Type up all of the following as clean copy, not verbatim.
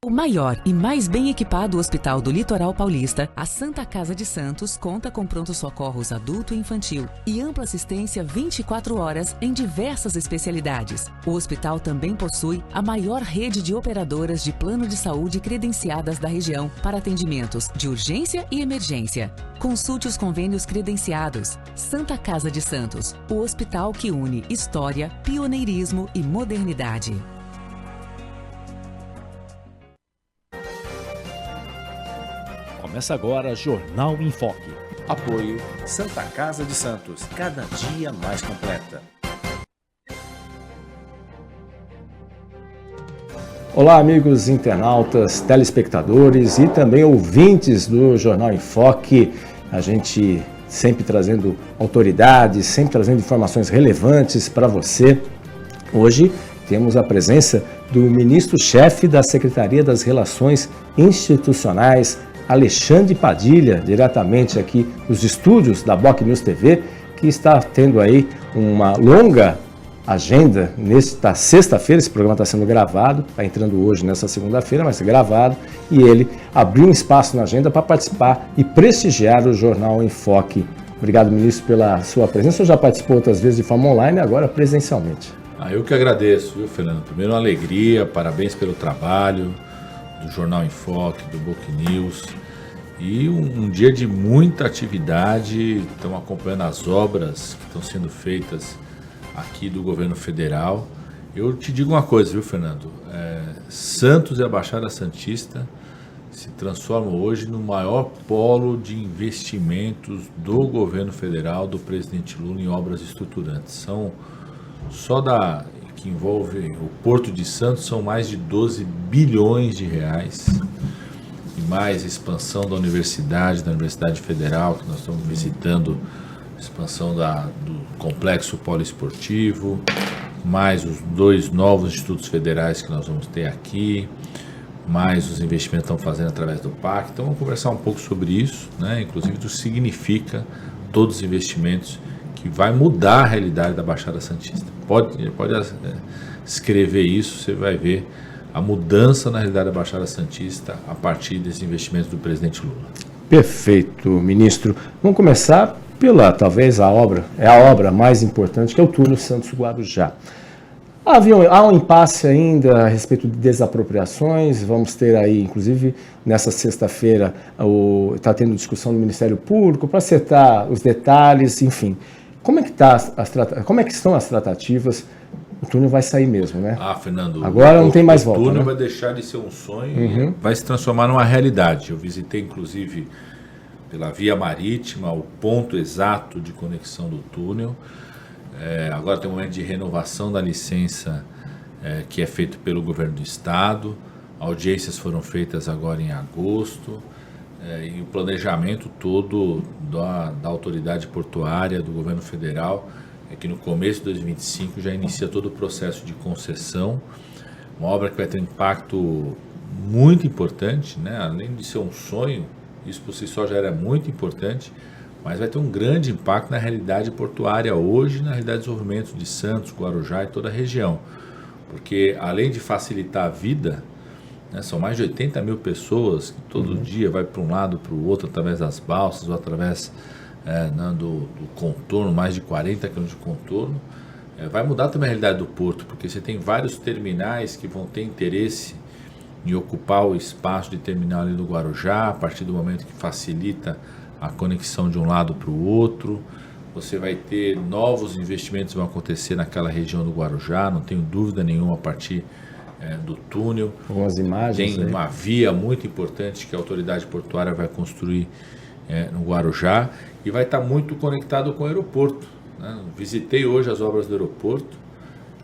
O maior e mais bem equipado hospital do Litoral Paulista, a Santa Casa de Santos conta com pronto-socorros adulto e infantil e ampla assistência 24 horas em diversas especialidades. O hospital também possui a maior rede de operadoras de plano de saúde credenciadas da região para atendimentos de urgência e emergência. Consulte os convênios credenciados. Santa Casa de Santos, o hospital que une história, pioneirismo e modernidade. Começa agora Jornal em Foque. Apoio Santa Casa de Santos, cada dia mais completa. Olá, amigos internautas, telespectadores e também ouvintes do Jornal em Foque. A gente sempre trazendo autoridades, sempre trazendo informações relevantes para você. Hoje temos a presença do ministro-chefe da Secretaria das Relações Institucionais, Alexandre Padilha, diretamente aqui dos estúdios da Boc News TV, que está tendo aí uma longa agenda nesta sexta-feira. Esse programa está sendo gravado, está entrando hoje nessa segunda-feira, mas gravado, e ele abriu um espaço na agenda para participar e prestigiar o Jornal em Foque. Obrigado, ministro, pela sua presença. O senhor já participou outras vezes de forma online, agora presencialmente. Eu que agradeço, viu, Fernando? Primeiro, uma alegria, parabéns pelo trabalho do Jornal em Foque, do Boc News, e um dia de muita atividade. Estamos acompanhando as obras que estão sendo feitas aqui do governo federal. Eu te digo uma coisa, viu, Fernando? Santos e a Baixada Santista se transformam hoje no maior polo de investimentos do governo federal, do presidente Lula, em obras estruturantes. São só que envolve o Porto de Santos, são mais de 12 bilhões de reais, e mais expansão da Universidade Federal, que nós estamos visitando, expansão do complexo poliesportivo, mais os 2 novos institutos federais que nós vamos ter aqui, mais os investimentos que estão fazendo através do PAC. Então vamos conversar um pouco sobre isso, né? Inclusive o que significa todos os investimentos, que vai mudar a realidade da Baixada Santista. Pode escrever isso, você vai ver a mudança na realidade da Baixada Santista a partir desses investimentos do presidente Lula. Perfeito, ministro. Vamos começar pela, talvez, a obra mais importante, que é o túnel Santos-Guarujá. Há um impasse ainda a respeito de desapropriações. Vamos ter aí, inclusive, nessa sexta-feira, está tendo discussão no Ministério Público para acertar os detalhes, enfim. Como é que estão as tratativas? O túnel vai sair mesmo, né? Fernando, agora não tem mais volta. O túnel, né? Vai deixar de ser um sonho, e vai se transformar numa realidade. Eu visitei, inclusive, pela via marítima, o ponto exato de conexão do túnel. Agora tem um momento de renovação da licença que é feito pelo governo do estado. Audiências foram feitas agora em agosto, e o planejamento todo da autoridade portuária, do governo federal, é que no começo de 2025 já inicia todo o processo de concessão. Uma obra que vai ter um impacto muito importante, né? Além de ser um sonho, isso por si só já era muito importante, mas vai ter um grande impacto na realidade portuária hoje, na realidade de desenvolvimento de Santos, Guarujá e toda a região. Porque além de facilitar a vida, né, são mais de 80 mil pessoas que todo dia vai para um lado, para o outro, através das balsas ou através do contorno, mais de 40 quilômetros de contorno. Vai mudar também a realidade do porto, porque você tem vários terminais que vão ter interesse em ocupar o espaço de terminal ali do Guarujá, a partir do momento que facilita a conexão de um lado para o outro. Você vai ter novos investimentos que vão acontecer naquela região do Guarujá, não tenho dúvida nenhuma, a partir do túnel. Algumas imagens. Tem uma via muito importante que a autoridade portuária vai construir no Guarujá, e vai estar muito conectado com o aeroporto, né? Visitei hoje as obras do aeroporto,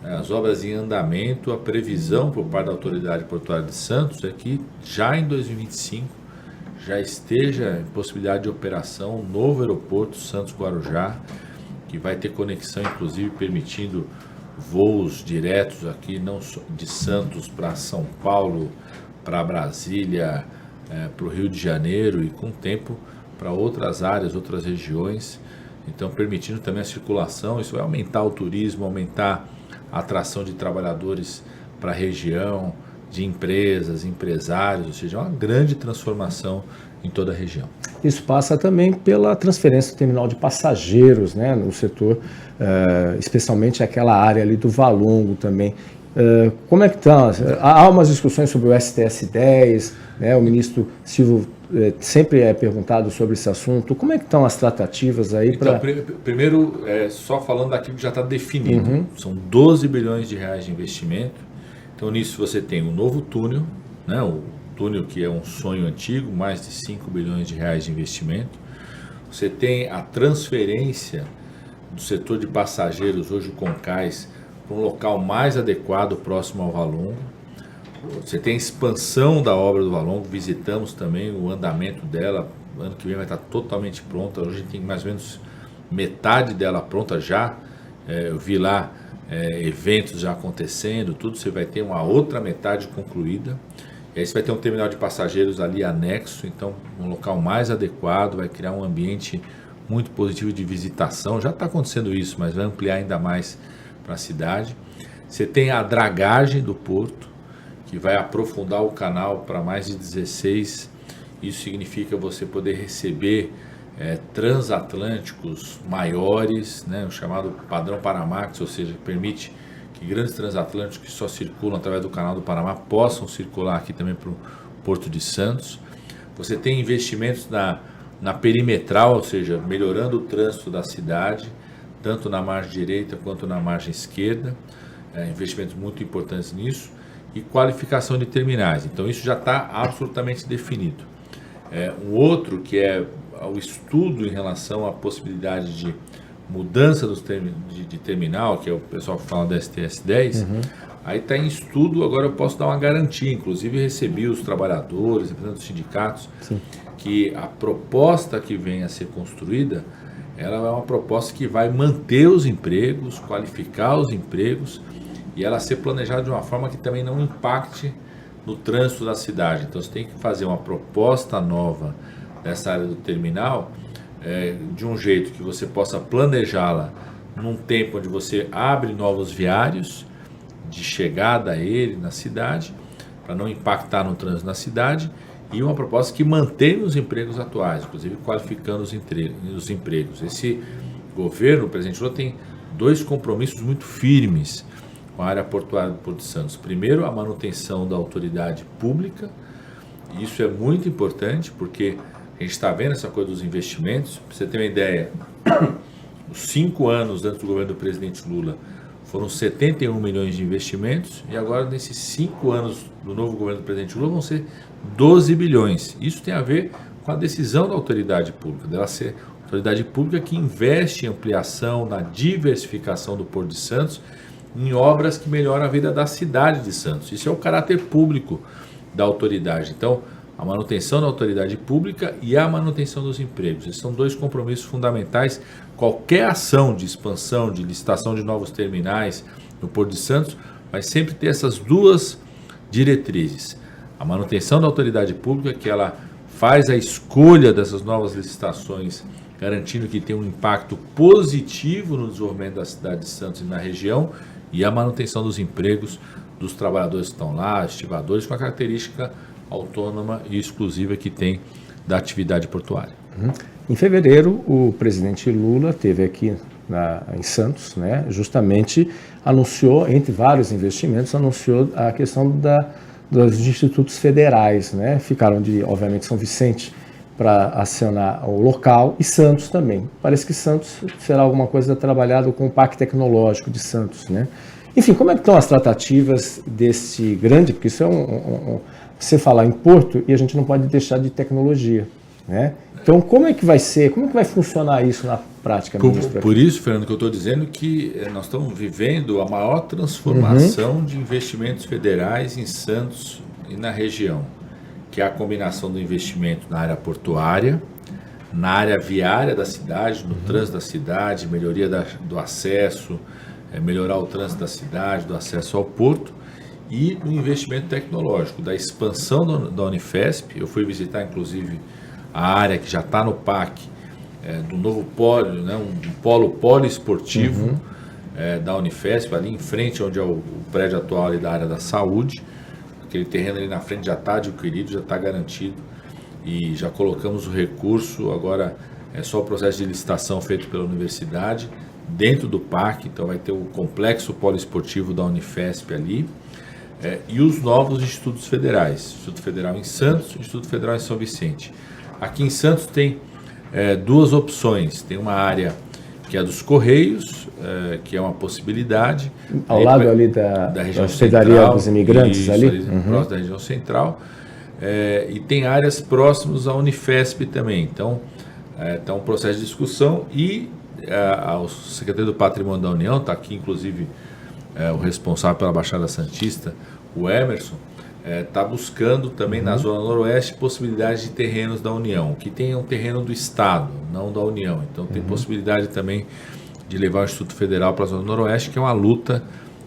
as obras em andamento. A previsão por parte da autoridade portuária de Santos é que já em 2025 já esteja em possibilidade de operação um novo aeroporto Santos-Guarujá, que vai ter conexão, inclusive permitindo voos diretos aqui, não só de Santos para São Paulo, para Brasília, para o Rio de Janeiro, e com tempo para outras áreas, outras regiões. Então, permitindo também a circulação. Isso vai aumentar o turismo, aumentar a atração de trabalhadores para a região, de empresas, empresários, ou seja, uma grande transformação em toda a região. Isso passa também pela transferência do terminal de passageiros, né, no setor, especialmente aquela área ali do Valongo também. Como é que está? Há umas discussões sobre o STS-10, né, o ministro Silvio sempre é perguntado sobre esse assunto. Como é que estão as tratativas aí para... Então, primeiro, só falando daquilo que já está definido. São 12 bilhões de reais de investimento. Então, nisso você tem um novo túnel, né, o túnel que é um sonho antigo, mais de 5 bilhões de reais de investimento. Você tem a transferência do setor de passageiros, hoje o Concais, para um local mais adequado, próximo ao Valongo. Você tem a expansão da obra do Valongo, visitamos também o andamento dela, ano que vem vai estar totalmente pronta, hoje a gente tem mais ou menos metade dela pronta já, eu vi lá eventos já acontecendo, tudo, você vai ter uma outra metade concluída, e aí você vai ter um terminal de passageiros ali anexo, então um local mais adequado, vai criar um ambiente muito positivo de visitação, já está acontecendo isso, mas vai ampliar ainda mais para a cidade. Você tem a dragagem do porto, que vai aprofundar o canal para mais de 16, isso significa você poder receber transatlânticos maiores, né, o chamado padrão Panamax, ou seja, permite que grandes transatlânticos que só circulam através do canal do Panamá possam circular aqui também para o Porto de Santos. Você tem investimentos na perimetral, ou seja, melhorando o trânsito da cidade, tanto na margem direita quanto na margem esquerda, investimentos muito importantes nisso, e qualificação de terminais. Então isso já está absolutamente definido. Um outro que é o estudo em relação à possibilidade de mudança de terminal, que é o pessoal que fala da STS-10, aí está em estudo, agora eu posso dar uma garantia, inclusive recebi os trabalhadores, representantes dos sindicatos, sim, que a proposta que vem a ser construída, ela é uma proposta que vai manter os empregos, qualificar os empregos e ela ser planejada de uma forma que também não impacte no trânsito da cidade. Então você tem que fazer uma proposta nova dessa área do terminal de um jeito que você possa planejá-la num tempo onde você abre novos viários de chegada a ele na cidade, para não impactar no trânsito na cidade, e uma proposta que mantenha os empregos atuais, inclusive qualificando os empregos. Esse governo, o presidente Lula, tem dois compromissos muito firmes com a área portuária do Porto de Santos. Primeiro, a manutenção da autoridade pública. Isso é muito importante, porque a gente está vendo essa coisa dos investimentos. Para você ter uma ideia, os 5 anos antes do governo do presidente Lula foram 71 milhões de investimentos, e agora nesses 5 anos do novo governo do presidente Lula vão ser 12 bilhões. Isso tem a ver com a decisão da autoridade pública, dela ser autoridade pública que investe em ampliação, na diversificação do Porto de Santos, em obras que melhoram a vida da cidade de Santos. Isso é o caráter público da autoridade. Então, a manutenção da autoridade pública e a manutenção dos empregos. Esses são dois compromissos fundamentais. Qualquer ação de expansão, de licitação de novos terminais no Porto de Santos, vai sempre ter essas duas diretrizes. A manutenção da autoridade pública, que ela faz a escolha dessas novas licitações, garantindo que tem um impacto positivo no desenvolvimento da cidade de Santos e na região, e a manutenção dos empregos dos trabalhadores que estão lá, estivadores, com a característica autônoma e exclusiva que tem da atividade portuária. Em fevereiro, o presidente Lula esteve aqui em Santos, né, justamente anunciou, entre vários investimentos, anunciou a questão dos institutos federais, né, ficaram obviamente, São Vicente para acionar o local e Santos também. Parece que Santos será alguma coisa trabalhada com o Parque Tecnológico de Santos, né? Enfim, como é que estão as tratativas desse grande, porque isso é você falar em porto e a gente não pode deixar de tecnologia, né? Então, como é que vai ser, como é que vai funcionar isso na prática, ministro? Por isso, Fernando, que eu estou dizendo que nós estamos vivendo a maior transformação de investimentos federais em Santos e na região, que é a combinação do investimento na área portuária, na área viária da cidade, no trânsito da cidade, melhoria do acesso, melhorar o trânsito da cidade, do acesso ao porto, e no investimento tecnológico, da expansão da Unifesp. Eu fui visitar, inclusive, a área que já está no PAC, do novo polo, né, um polo poliesportivo da Unifesp, ali em frente onde é o prédio atual ali da área da saúde, aquele terreno ali na frente já está adquirido, já está garantido e já colocamos o recurso, agora é só o processo de licitação feito pela universidade, dentro do parque, então vai ter o complexo poliesportivo da Unifesp ali, e os novos institutos federais, Instituto Federal em Santos e Instituto Federal em São Vicente. Aqui em Santos tem duas opções, tem uma área que é dos Correios, que é uma possibilidade. Ao lado ali da região hospedaria central, dos imigrantes isso, ali? Próximo da região central. E tem áreas próximas à Unifesp também. Então, está um processo de discussão e o secretário do Patrimônio da União, está aqui inclusive o responsável pela Baixada Santista, o Emerson, está buscando também na Zona Noroeste possibilidades de terrenos da União, que tem um terreno do Estado, não da União. Então tem possibilidade também de levar o Instituto Federal para a Zona Noroeste, que é uma luta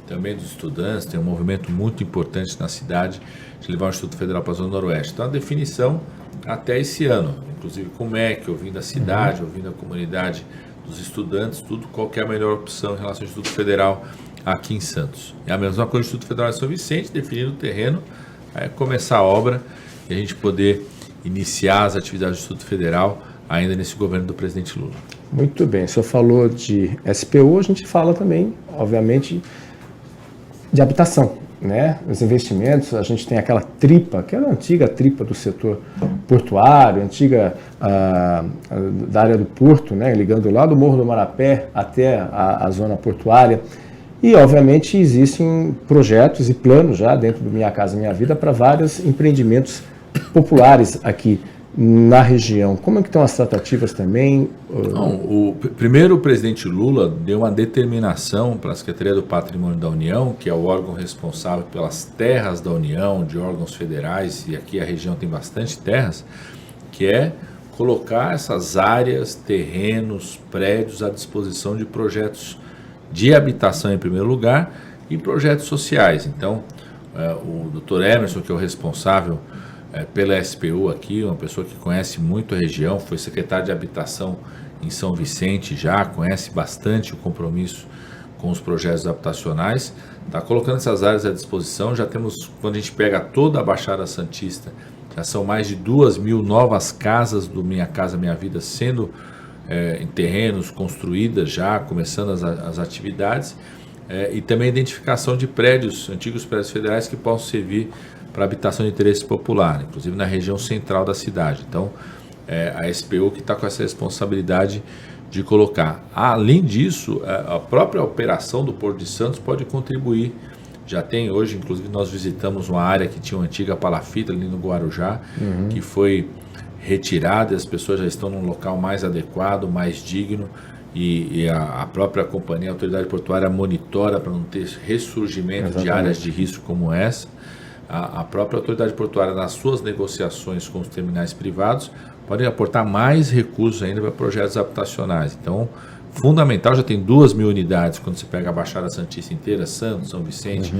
também dos estudantes, tem um movimento muito importante na cidade de levar o Instituto Federal para a Zona Noroeste. Então a definição até esse ano, inclusive com o MEC, ouvindo a cidade, ouvindo a comunidade dos estudantes, tudo, qual que é a melhor opção em relação ao Instituto Federal aqui em Santos. É a mesma coisa do Instituto Federal de São Vicente, definindo o terreno, começar a obra e a gente poder iniciar as atividades do Instituto Federal ainda nesse governo do presidente Lula. Muito bem, o senhor falou de SPU, a gente fala também, obviamente, de habitação, né? Os investimentos, a gente tem aquela tripa, aquela antiga tripa do setor portuário, antiga da área do porto, né? Ligando lá do Morro do Marapé até a zona portuária. E, obviamente, existem projetos e planos já dentro do Minha Casa Minha Vida para vários empreendimentos populares aqui na região. Como é que estão as tratativas também? Primeiro, o presidente Lula deu uma determinação para a Secretaria do Patrimônio da União, que é o órgão responsável pelas terras da União, de órgãos federais, e aqui a região tem bastante terras, que é colocar essas áreas, terrenos, prédios à disposição de projetos de habitação em primeiro lugar e projetos sociais. Então, o Dr. Emerson, que é o responsável pela SPU aqui, uma pessoa que conhece muito a região, foi secretário de Habitação em São Vicente já, conhece bastante o compromisso com os projetos habitacionais, está colocando essas áreas à disposição. Já temos, quando a gente pega toda a Baixada Santista, já são mais de 2.000 novas casas do Minha Casa Minha Vida sendo em terrenos construídas já, começando as atividades, e também a identificação de prédios, antigos prédios federais que possam servir para habitação de interesse popular, inclusive na região central da cidade. Então, a SPU que está com essa responsabilidade de colocar. Além disso, a própria operação do Porto de Santos pode contribuir. Já tem hoje, inclusive nós visitamos uma área que tinha uma antiga palafita ali no Guarujá, que foi retirada, e as pessoas já estão num local mais adequado, mais digno, e a própria companhia, a autoridade portuária monitora para não ter ressurgimento de áreas de risco como essa. A própria autoridade portuária, nas suas negociações com os terminais privados, pode aportar mais recursos ainda para projetos habitacionais. Então, fundamental, já tem 2.000 unidades, quando você pega a Baixada Santista inteira, Santos, São Vicente,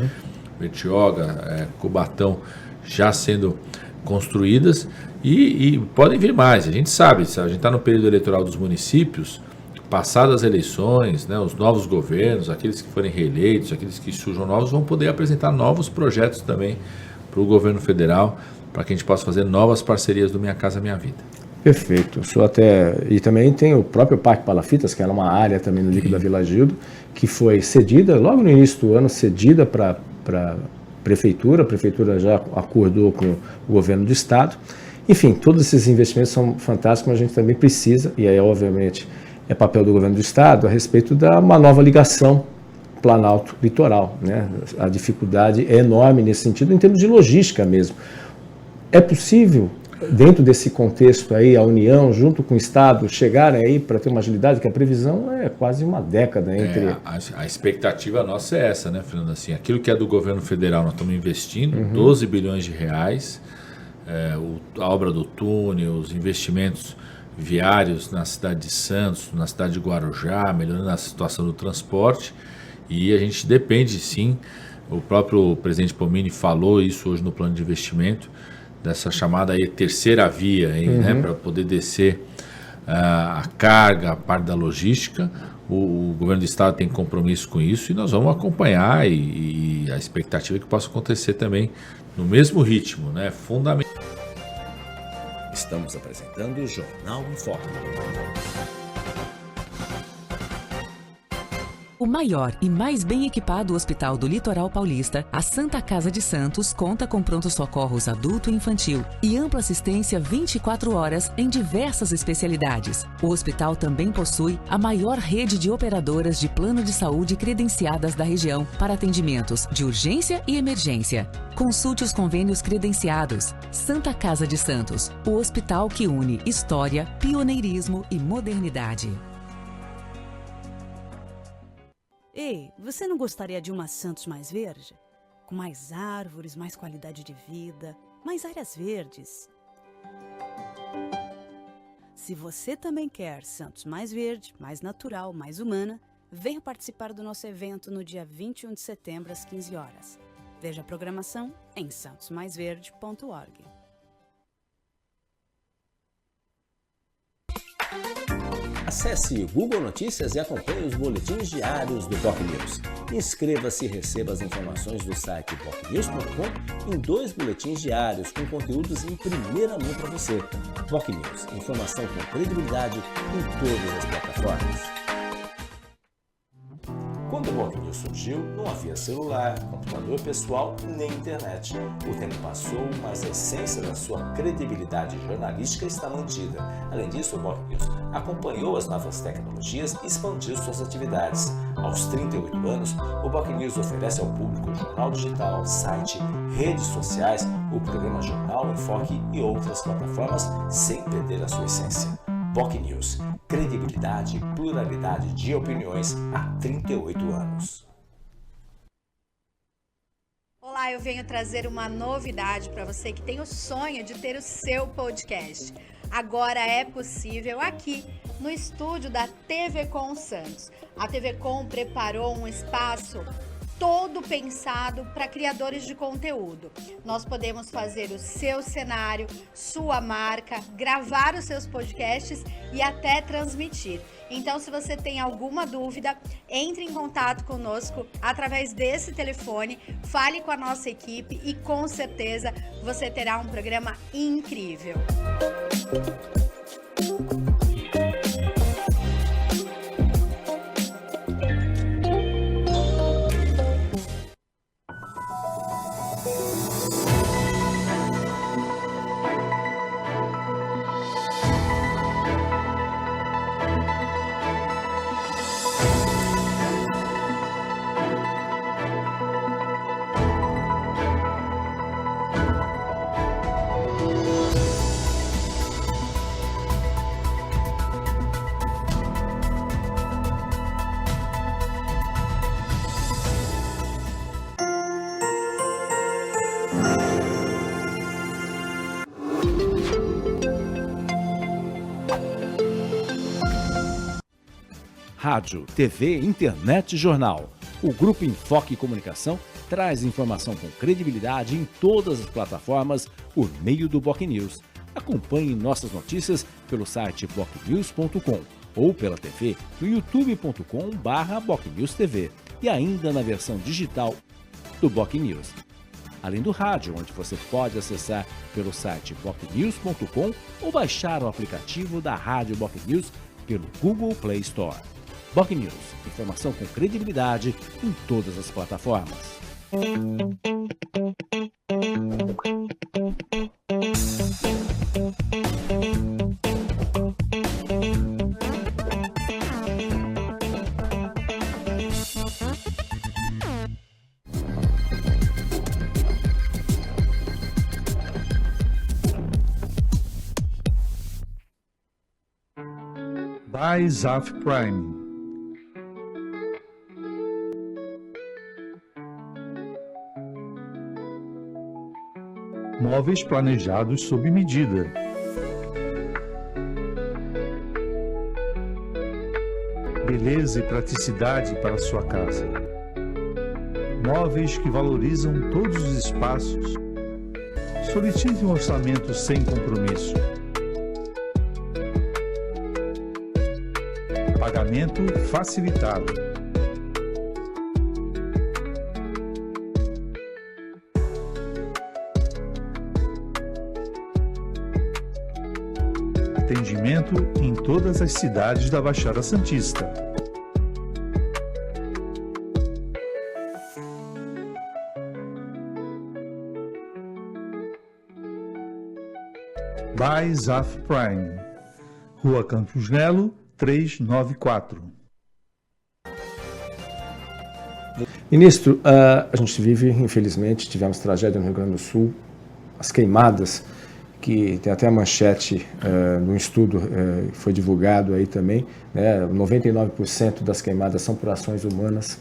Bertioga, Cubatão, já sendo construídas, e podem vir mais. A gente sabe, a gente está no período eleitoral dos municípios, passadas as eleições, né, os novos governos, aqueles que forem reeleitos, aqueles que surjam novos, vão poder apresentar novos projetos também para o governo federal, para que a gente possa fazer novas parcerias do Minha Casa Minha Vida. Perfeito. E também tem o próprio Parque Palafitas, que era uma área também no líquido da Vila Gildo, que foi cedida, logo no início do ano, cedida para a prefeitura já acordou com o governo do estado. Enfim, todos esses investimentos são fantásticos, mas a gente também precisa, e aí obviamente é papel do governo do estado, a respeito de uma nova ligação Planalto-Litoral, né? A dificuldade é enorme nesse sentido, em termos de logística mesmo. É possível, dentro desse contexto aí, a União, junto com o Estado, chegarem aí para ter uma agilidade, que a previsão é quase uma década entre... A expectativa nossa é essa, né, Fernando? Assim, aquilo que é do governo federal, nós estamos investindo 12 bilhões de reais, a obra do túnel, os investimentos viários na cidade de Santos, na cidade de Guarujá, melhorando a situação do transporte, e a gente depende sim, o próprio presidente Pomini falou isso hoje no plano de investimento, dessa chamada aí terceira via, né, para poder descer a carga, a parte da logística, O governo do estado tem compromisso com isso e nós vamos acompanhar e a expectativa é que possa acontecer também no mesmo ritmo, né? Fundamental. Estamos apresentando o Jornal em Foco. O maior e mais bem equipado hospital do Litoral Paulista, a Santa Casa de Santos, conta com pronto-socorros adulto e infantil e ampla assistência 24 horas em diversas especialidades. O hospital também possui a maior rede de operadoras de plano de saúde credenciadas da região para atendimentos de urgência e emergência. Consulte os convênios credenciados. Santa Casa de Santos, o hospital que une história, pioneirismo e modernidade. Ei, você não gostaria de uma Santos mais verde? Com mais árvores, mais qualidade de vida, mais áreas verdes? Se você também quer Santos mais verde, mais natural, mais humana, venha participar do nosso evento no dia 21 de setembro, às 15 horas. Veja a programação em santosmaisverde.org. Acesse o Google Notícias e acompanhe os boletins diários do BocNews. Inscreva-se e receba as informações do site bocnews.com em 2 boletins diários com conteúdos em primeira mão para você. BocNews, informação com credibilidade em todas as plataformas. Quando o BocNews surgiu, não havia celular, computador pessoal nem internet. O tempo passou, mas a essência da sua credibilidade jornalística está mantida. Além disso, o BocNews acompanhou as novas tecnologias e expandiu suas atividades. Aos 38 anos, o BocNews oferece ao público jornal digital, site, redes sociais, o programa Jornal em Foco e outras plataformas sem perder a sua essência. BocNews, credibilidade e pluralidade de opiniões há 38 anos. Olá, eu venho trazer uma novidade para você que tem o sonho de ter o seu podcast. Agora é possível aqui no estúdio da TV Com Santos. A TV Com preparou um espaço todo pensado para criadores de conteúdo. Nós podemos fazer o seu cenário, sua marca, gravar os seus podcasts e até transmitir. Então, se você tem alguma dúvida, entre em contato conosco através desse telefone, fale com a nossa equipe e com certeza você terá um programa incrível. Rádio, TV, internet e jornal. O Grupo Enfoque Comunicação traz informação com credibilidade em todas as plataformas por meio do BocNews. Acompanhe nossas notícias pelo site bocnews.com ou pela TV no youtube.com/BocNewsTV e ainda na versão digital do BocNews. Além do rádio, onde você pode acessar pelo site bocnews.com ou baixar o aplicativo da Rádio BocNews pelo Google Play Store. BocNews, informação com credibilidade em todas as plataformas. By Zaf Prime. Móveis planejados sob medida. Beleza e praticidade para sua casa. Móveis que valorizam todos os espaços. Solicite um orçamento sem compromisso. Pagamento facilitado. Atendimento em todas as cidades da Baixada Santista. By Zaf Prime, Rua Campos Melo, 394. Ministro, a gente vive, infelizmente, tivemos tragédia no Rio Grande do Sul, as queimadas, que tem até a manchete no estudo que foi divulgado aí também, né, 99% das queimadas são por ações humanas.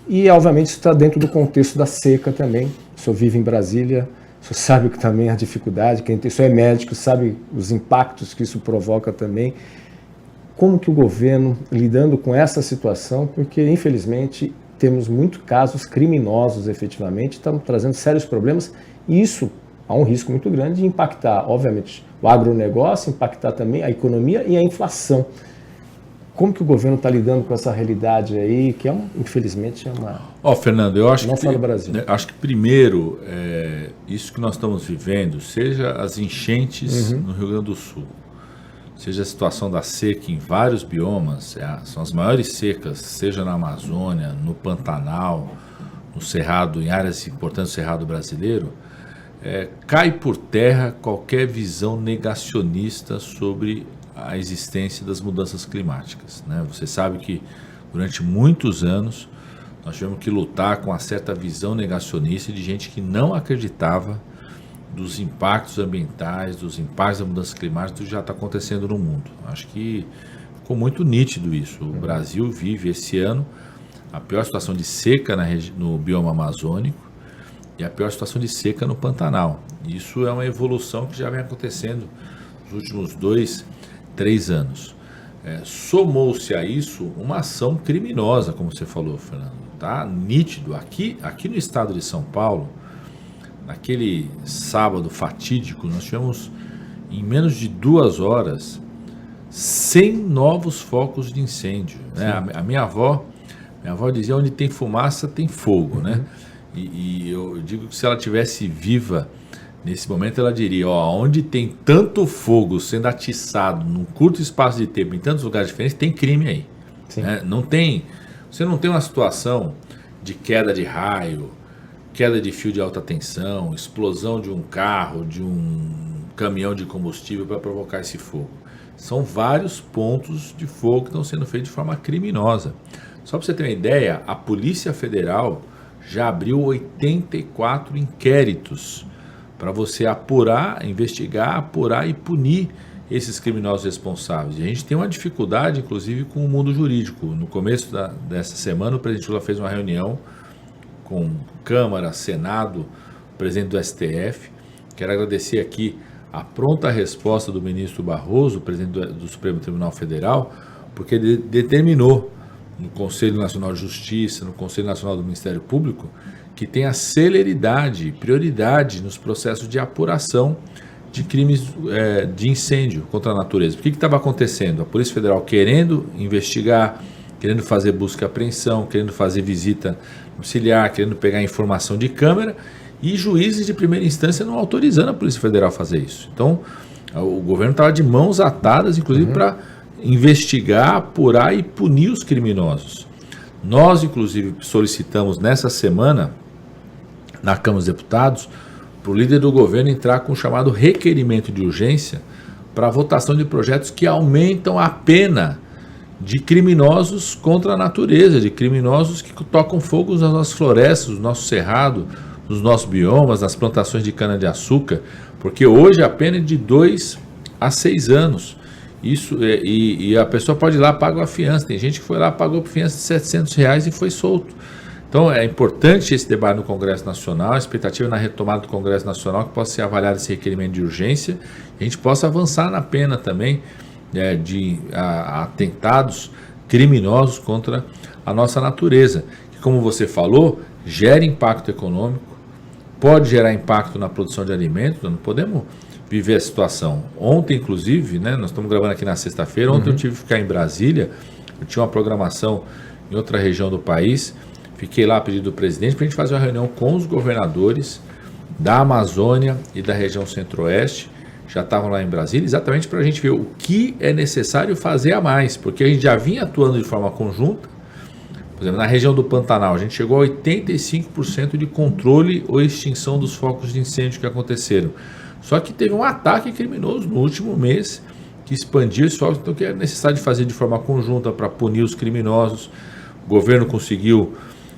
E, obviamente, isso está dentro do contexto da seca também. O senhor vive em Brasília, o senhor sabe que também a dificuldade, quem é médico sabe os impactos que isso provoca também. Como que o governo, lidando com essa situação, porque infelizmente temos muitos casos criminosos efetivamente, estamos trazendo sérios problemas e isso há um risco muito grande de impactar, obviamente, o agronegócio, impactar também a economia e a inflação. Como que o governo está lidando com essa realidade aí, que infelizmente é uma... Fernando, eu acho não só no Brasil. Acho que primeiro, isso que nós estamos vivendo, seja as enchentes no Rio Grande do Sul, seja a situação da seca em vários biomas, são as maiores secas, seja na Amazônia, no Pantanal, no Cerrado, em áreas importantes do Cerrado brasileiro, cai por terra qualquer visão negacionista sobre a existência das mudanças climáticas, né? Você sabe que durante muitos anos nós tivemos que lutar com uma certa visão negacionista de gente que não acreditava dos impactos ambientais, dos impactos da mudança climática, do que já está acontecendo no mundo. Acho que ficou muito nítido isso. O Brasil vive esse ano a pior situação de seca no bioma amazônico e a pior situação de seca no Pantanal. Isso é uma evolução que já vem acontecendo nos últimos 2-3 anos. Somou-se a isso uma ação criminosa, como você falou, Fernando. Tá nítido. Aqui no estado de São Paulo, naquele sábado fatídico, nós tivemos, em menos de 2 horas, 100 novos focos de incêndio. Né? A minha avó dizia, onde tem fumaça, tem fogo. Né? E eu digo que se ela tivesse viva nesse momento, ela diria, onde tem tanto fogo sendo atiçado num curto espaço de tempo, em tantos lugares diferentes, tem crime aí. Né? Você não tem uma situação de queda de raio, queda de fio de alta tensão, explosão de um carro, de um caminhão de combustível para provocar esse fogo. São vários pontos de fogo que estão sendo feitos de forma criminosa. Só para você ter uma ideia, a Polícia Federal já abriu 84 inquéritos para você investigar, apurar e punir esses criminosos responsáveis. E a gente tem uma dificuldade, inclusive, com o mundo jurídico. No começo dessa semana, o presidente Lula fez uma reunião com Câmara, Senado, presidente do STF. Quero agradecer aqui a pronta resposta do ministro Barroso, presidente do Supremo Tribunal Federal, porque ele determinou no Conselho Nacional de Justiça, no Conselho Nacional do Ministério Público, que tenha celeridade, prioridade nos processos de apuração de crimes de incêndio contra a natureza. O que estava acontecendo? A Polícia Federal querendo investigar, querendo fazer busca e apreensão, querendo fazer visita auxiliar, querendo pegar informação de câmera, e juízes de primeira instância não autorizando a Polícia Federal a fazer isso. Então, o governo estava de mãos atadas, inclusive, para investigar, apurar e punir os criminosos. Nós, inclusive, solicitamos nessa semana, na Câmara dos Deputados, para o líder do governo entrar com o chamado requerimento de urgência para a votação de projetos que aumentam a pena de criminosos contra a natureza, de criminosos que tocam fogo nas nossas florestas, no nosso cerrado, nos nossos biomas, nas plantações de cana-de-açúcar, porque hoje a pena é de 2 a 6 anos. Isso, e a pessoa pode ir lá e pagar a fiança. Tem gente que foi lá, pagou a fiança de R$700 e foi solto. Então é importante esse debate no Congresso Nacional, a expectativa na retomada do Congresso Nacional, que possa ser avaliado esse requerimento de urgência, e a gente possa avançar na pena também de atentados criminosos contra a nossa natureza, que, como você falou, gera impacto econômico, pode gerar impacto na produção de alimentos. Não podemos viver a situação. Ontem, inclusive, nós estamos gravando aqui na sexta-feira, ontem eu tive que ficar em Brasília Eu tinha uma programação em outra região do país, fiquei lá a pedido do presidente para a gente fazer uma reunião com os governadores da Amazônia e da região centro-oeste, já estavam lá em Brasília, exatamente para a gente ver o que é necessário fazer a mais, porque a gente já vinha atuando de forma conjunta. Por exemplo, na região do Pantanal, a gente chegou a 85% de controle ou extinção dos focos de incêndio que aconteceram. Só que teve um ataque criminoso no último mês que expandiu os focos, então que é necessário fazer de forma conjunta para punir os criminosos. O governo conseguiu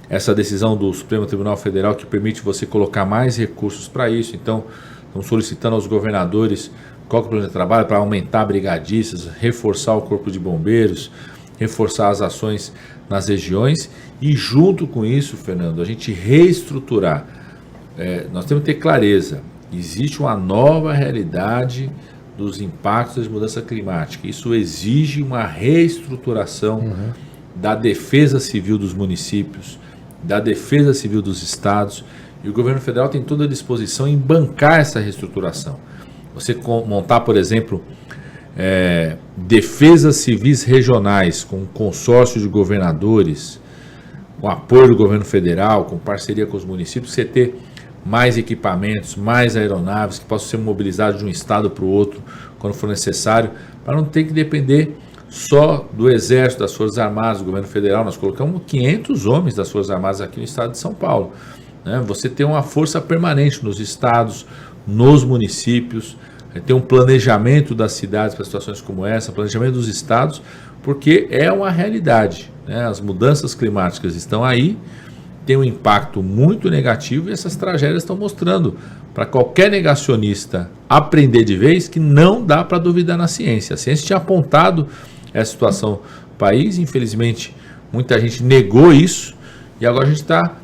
essa decisão do Supremo Tribunal Federal que permite você colocar mais recursos para isso. Então, estamos solicitando aos governadores qual que é o plano de trabalho para aumentar brigadistas, reforçar o corpo de bombeiros, reforçar as ações nas regiões e, junto com isso, Fernando, a gente reestruturar. Nós temos que ter clareza, existe uma nova realidade dos impactos da mudança climática. Isso exige uma reestruturação da defesa civil dos municípios, da defesa civil dos estados, e o governo federal tem toda a disposição em bancar essa reestruturação. Você montar, por exemplo, defesas civis regionais com um consórcio de governadores, com apoio do governo federal, com parceria com os municípios, você ter mais equipamentos, mais aeronaves que possam ser mobilizados de um estado para o outro quando for necessário, para não ter que depender só do Exército, das Forças Armadas, do governo federal. Nós colocamos 500 homens das Forças Armadas aqui no estado de São Paulo. Você tem uma força permanente nos estados, nos municípios, ter um planejamento das cidades para situações como essa, planejamento dos estados, porque é uma realidade. As mudanças climáticas estão aí, tem um impacto muito negativo e essas tragédias estão mostrando para qualquer negacionista aprender de vez que não dá para duvidar na ciência. A ciência tinha apontado essa situação do país, infelizmente muita gente negou isso e agora a gente está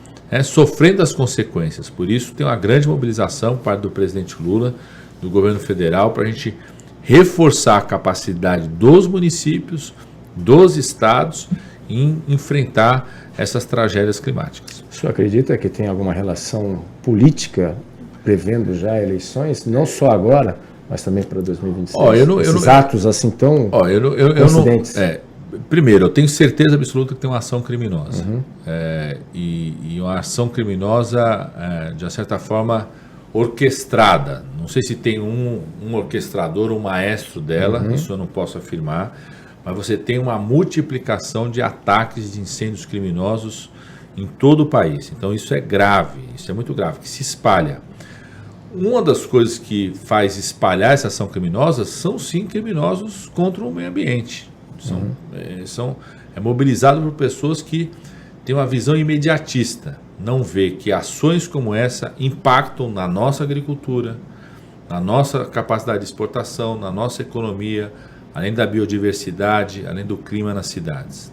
sofrendo as consequências. Por isso tem uma grande mobilização por parte do presidente Lula, do governo federal, para a gente reforçar a capacidade dos municípios, dos estados em enfrentar essas tragédias climáticas. O senhor acredita que tem alguma relação política prevendo já eleições, não só agora, mas também para 2026? Esses atos assim tão coincidentes. Primeiro, eu tenho certeza absoluta que tem uma ação criminosa. E uma ação criminosa, de uma certa forma, orquestrada. Não sei se tem um orquestrador, um maestro dela, isso eu não posso afirmar, mas você tem uma multiplicação de ataques de incêndios criminosos em todo o país. Então isso é grave, isso é muito grave, que se espalha. Uma das coisas que faz espalhar essa ação criminosa são sim criminosos contra o meio ambiente. É mobilizado por pessoas que têm uma visão imediatista, não vê que ações como essa impactam na nossa agricultura, na nossa capacidade de exportação, na nossa economia, além da biodiversidade, além do clima nas cidades.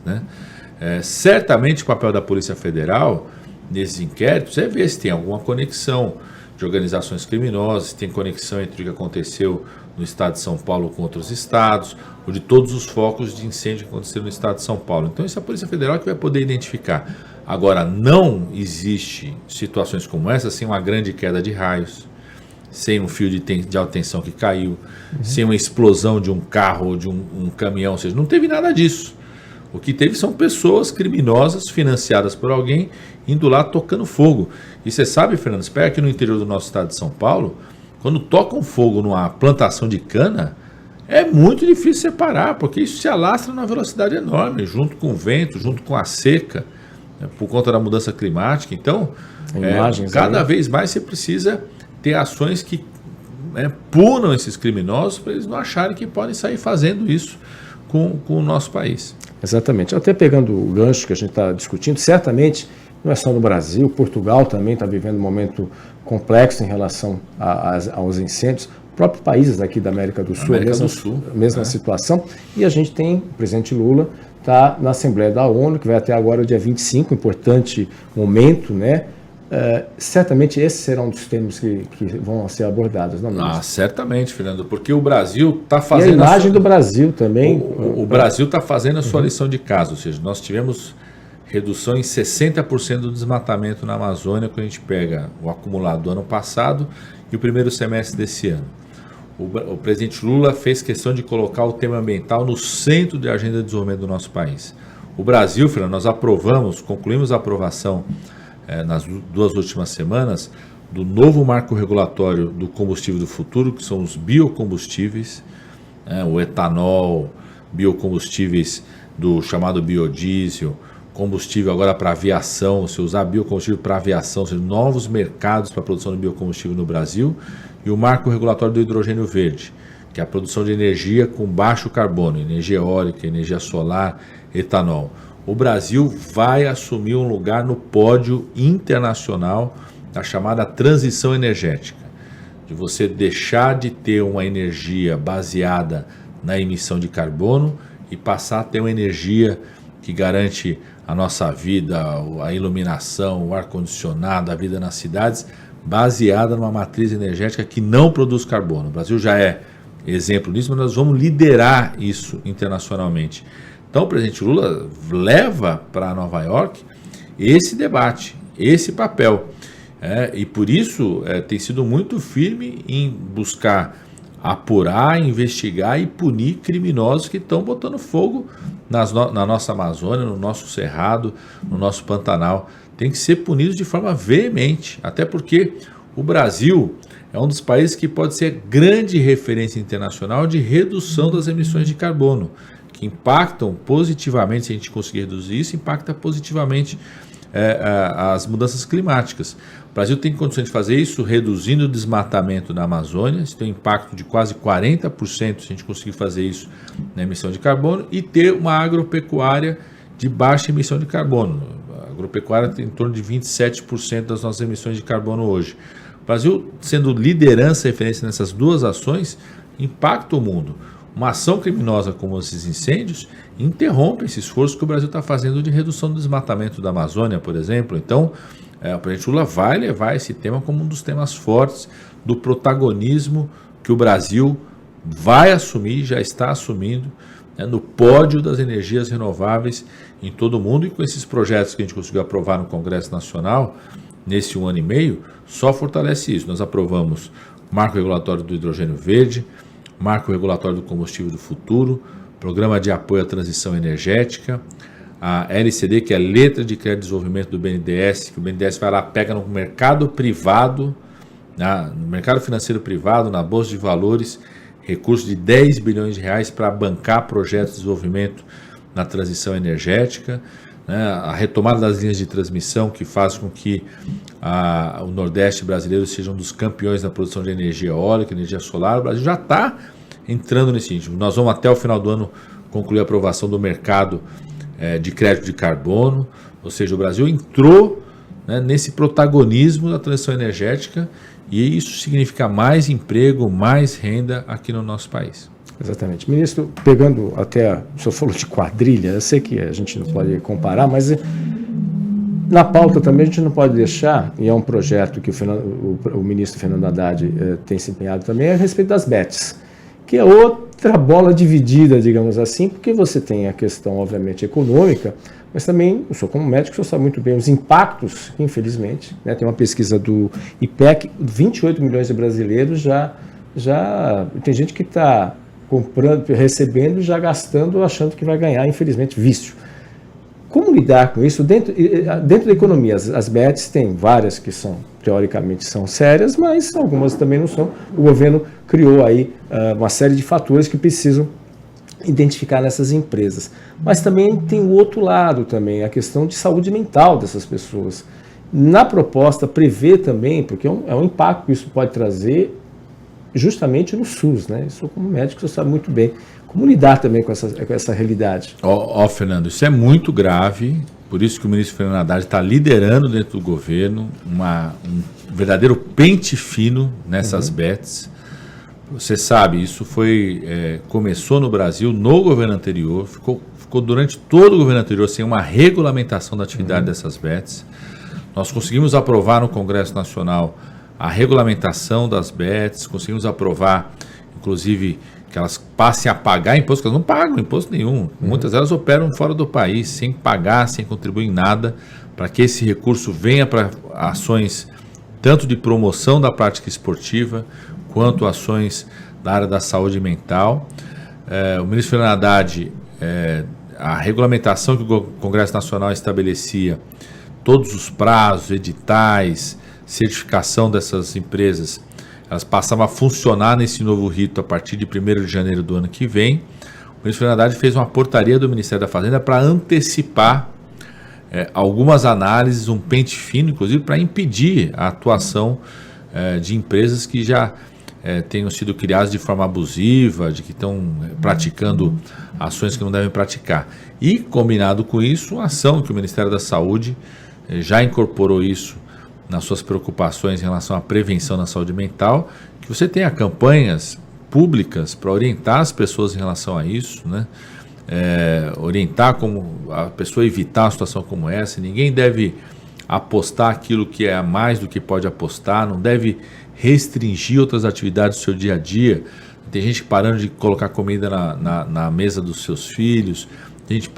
Certamente o papel da Polícia Federal nesses inquéritos é ver se tem alguma conexão de organizações criminosas, se tem conexão entre o que aconteceu no estado de São Paulo com outros estados, ou de todos os focos de incêndio que aconteceram no estado de São Paulo. Então isso é a Polícia Federal que vai poder identificar. Agora, não existe situações como essa sem uma grande queda de raios, sem um fio de alta tensão que caiu, sem uma explosão de um carro ou de um caminhão, ou seja, não teve nada disso. O que teve são pessoas criminosas financiadas por alguém indo lá tocando fogo. E você sabe, Fernando, espera que no interior do nosso estado de São Paulo, quando tocam fogo numa plantação de cana, é muito difícil separar, porque isso se alastra numa velocidade enorme, junto com o vento, junto com a seca, por conta da mudança climática. Então, cada vez mais você precisa ter ações que punam esses criminosos para eles não acharem que podem sair fazendo isso com o nosso país. Exatamente. Até pegando o gancho que a gente está discutindo, certamente não é só no Brasil, Portugal também está vivendo um momento complexo em relação aos incêndios. Próprios países aqui da América do Sul, a mesma situação. E a gente tem, o presidente Lula está na Assembleia da ONU, que vai até agora o dia 25, importante momento, né? Certamente esses serão um dos temas que vão ser abordados, não é? Certamente, Fernando, porque o Brasil está fazendo... E a imagem do Brasil também. O Brasil está fazendo a sua lição de casa, ou seja, nós tivemos redução em 60% do desmatamento na Amazônia, quando a gente pega o acumulado do ano passado e o primeiro semestre desse ano. o presidente Lula fez questão de colocar o tema ambiental no centro da agenda de desenvolvimento do nosso país. O Brasil, Fernando, nós concluímos a aprovação nas 2 últimas semanas do novo marco regulatório do combustível do futuro, que são os biocombustíveis, o etanol, biocombustíveis do chamado biodiesel, combustível agora para aviação, se usar biocombustível para aviação, ou seja, novos mercados para a produção de biocombustível no Brasil, e o marco regulatório do hidrogênio verde, que é a produção de energia com baixo carbono, energia eólica, energia solar, etanol. O Brasil vai assumir um lugar no pódio internacional da chamada transição energética, de você deixar de ter uma energia baseada na emissão de carbono e passar a ter uma energia que garante a nossa vida, a iluminação, o ar-condicionado, a vida nas cidades, baseada numa matriz energética que não produz carbono. O Brasil já é exemplo disso, mas nós vamos liderar isso internacionalmente. Então o presidente Lula leva para Nova York esse debate, esse papel. E por isso tem sido muito firme em buscar apurar, investigar e punir criminosos que estão botando fogo na nossa Amazônia, no nosso Cerrado, no nosso Pantanal. Tem que ser punidos de forma veemente, até porque o Brasil é um dos países que pode ser grande referência internacional de redução das emissões de carbono, que impactam positivamente, se a gente conseguir reduzir isso, impacta positivamente as mudanças climáticas. O Brasil tem condições de fazer isso reduzindo o desmatamento na Amazônia, isso tem um impacto de quase 40% se a gente conseguir fazer isso na emissão de carbono, e ter uma agropecuária de baixa emissão de carbono. A agropecuária tem em torno de 27% das nossas emissões de carbono hoje. O Brasil, sendo liderança e referência nessas duas ações, impacta o mundo. Uma ação criminosa como esses incêndios interrompe esse esforço que o Brasil está fazendo de redução do desmatamento da Amazônia, por exemplo. Então, o presidente Lula vai levar esse tema como um dos temas fortes do protagonismo que o Brasil vai assumir, já está assumindo, no pódio das energias renováveis em todo o mundo. E com esses projetos que a gente conseguiu aprovar no Congresso Nacional, nesse 1 ano e meio, só fortalece isso. Nós aprovamos o marco regulatório do hidrogênio verde, marco regulatório do combustível do futuro, programa de apoio à transição energética, a LCD, que é a letra de crédito de desenvolvimento do BNDES, que o BNDES vai lá, pega no mercado privado, no mercado financeiro privado, na Bolsa de Valores, recursos de 10 bilhões de reais para bancar projetos de desenvolvimento na transição energética, a retomada das linhas de transmissão, que faz com que o Nordeste brasileiro seja um dos campeões na produção de energia eólica, energia solar. O Brasil já está entrando nesse ritmo. Nós vamos até o final do ano concluir a aprovação do mercado de crédito de carbono, ou seja, o Brasil entrou nesse protagonismo da transição energética, e isso significa mais emprego, mais renda aqui no nosso país. Exatamente. Ministro, pegando até, o senhor falou de quadrilha, eu sei que a gente não pode comparar, mas na pauta também a gente não pode deixar, e é um projeto que o ministro Fernando Haddad tem se empenhado também, a respeito das BETs, que é outra bola dividida, digamos assim, porque você tem a questão, obviamente, econômica, mas também, eu sou como médico, o senhor sabe muito bem os impactos, infelizmente, tem uma pesquisa do IPEC, 28 milhões de brasileiros já tem gente que está comprando, recebendo, já gastando, achando que vai ganhar, infelizmente, vício. Como lidar com isso? Dentro da economia, as BETs tem várias que teoricamente são sérias, mas algumas também não são. O governo criou aí uma série de fatores que precisam identificar nessas empresas. Mas também tem o outro lado também, a questão de saúde mental dessas pessoas. Na proposta prevê também, porque é um impacto que isso pode trazer justamente no SUS, né? Isso, como médico, você sabe muito bem. Como lidar também com essa realidade? Fernando, isso é muito grave, por isso que o ministro Fernando Haddad está liderando dentro do governo um verdadeiro pente fino nessas BETs. Você sabe, isso começou no Brasil, no governo anterior, ficou durante todo o governo anterior sem uma regulamentação da atividade dessas BETs. Nós conseguimos aprovar no Congresso Nacional a regulamentação das BETs, conseguimos aprovar, inclusive, que elas passem a pagar imposto, que elas não pagam imposto nenhum. Muitas delas operam fora do país, sem pagar, sem contribuir em nada, para que esse recurso venha para ações tanto de promoção da prática esportiva, quanto ações da área da saúde mental. O ministro Fernando Haddad, a regulamentação que o Congresso Nacional estabelecia, todos os prazos, editais, certificação dessas empresas, elas passavam a funcionar nesse novo rito a partir de 1º de janeiro do ano que vem. O ministro Fernando Haddad fez uma portaria do Ministério da Fazenda para antecipar algumas análises, um pente fino, inclusive, para impedir a atuação de empresas que já tenham sido criadas de forma abusiva, de que estão praticando ações que não devem praticar. E, combinado com isso, a ação que o Ministério da Saúde já incorporou isso nas suas preocupações em relação à prevenção na saúde mental, que você tenha campanhas públicas para orientar as pessoas em relação a isso, né? Orientar como a pessoa evitar uma situação como essa. Ninguém deve apostar aquilo que é a mais do que pode apostar, não deve restringir outras atividades do seu dia a dia. Tem gente parando de colocar comida na mesa dos seus filhos, tem gente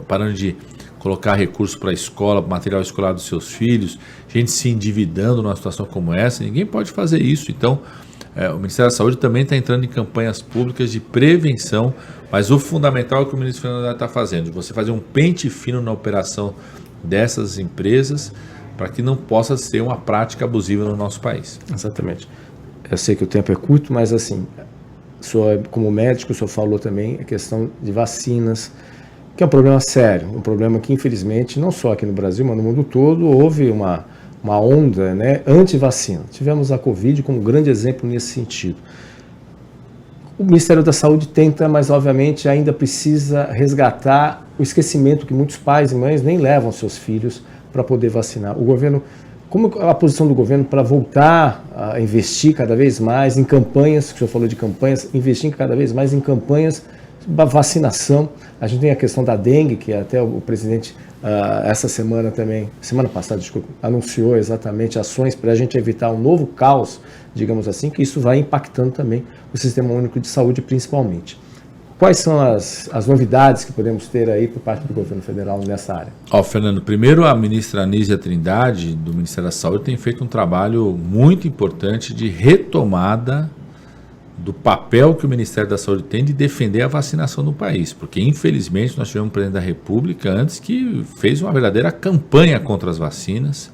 parando de colocar recursos para a escola, para material escolar dos seus filhos, gente se endividando numa situação como essa. Ninguém pode fazer isso. Então, o Ministério da Saúde também está entrando em campanhas públicas de prevenção, mas o fundamental é o que o ministro Fernando Haddad está fazendo, você fazer um pente fino na operação dessas empresas para que não possa ser uma prática abusiva no nosso país. Exatamente. Eu sei que o tempo é curto, mas assim, como médico, o senhor falou também a questão de vacinas, que é um problema sério, um problema que infelizmente, não só aqui no Brasil, mas no mundo todo, houve uma onda, né, anti-vacina. Tivemos a Covid como um grande exemplo nesse sentido. O Ministério da Saúde tenta, mas obviamente ainda precisa resgatar o esquecimento que muitos pais e mães nem levam seus filhos para poder vacinar. O governo, como a posição do governo para voltar a investir cada vez mais em campanhas, que o senhor falou de campanhas, investir cada vez mais em campanhas da vacinação. A gente tem a questão da dengue, que até o presidente essa semana também, semana passada, desculpa, anunciou exatamente ações para a gente evitar um novo caos, digamos assim, que isso vai impactando também o Sistema Único de Saúde principalmente. Quais são as novidades que podemos ter aí por parte do governo federal nessa área? Fernando, primeiro a ministra Anísia Trindade, do Ministério da Saúde, tem feito um trabalho muito importante de retomada do papel que o Ministério da Saúde tem de defender a vacinação no país, porque infelizmente nós tivemos um presidente da República antes que fez uma verdadeira campanha contra as vacinas,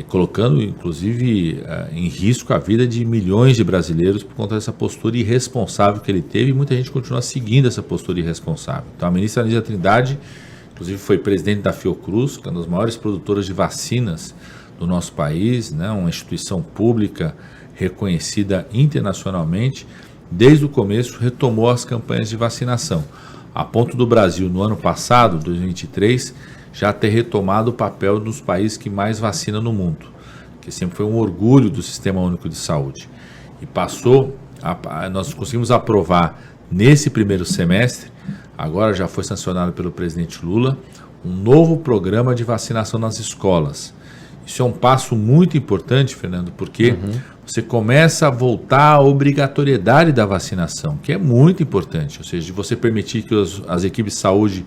colocando inclusive em risco a vida de milhões de brasileiros por conta dessa postura irresponsável que ele teve, e muita gente continua seguindo essa postura irresponsável. Então a ministra Anísia Trindade, inclusive foi presidente da Fiocruz, que é uma das maiores produtoras de vacinas do nosso país, né, uma instituição pública reconhecida internacionalmente, desde o começo retomou as campanhas de vacinação, a ponto do Brasil, no ano passado, 2023, já ter retomado o papel dos países que mais vacinam no mundo, que sempre foi um orgulho do Sistema Único de Saúde. E nós conseguimos aprovar nesse primeiro semestre, agora já foi sancionado pelo presidente Lula, um novo programa de vacinação nas escolas. Isso é um passo muito importante, Fernando, porque você começa a voltar à obrigatoriedade da vacinação, que é muito importante, ou seja, de você permitir que as equipes de saúde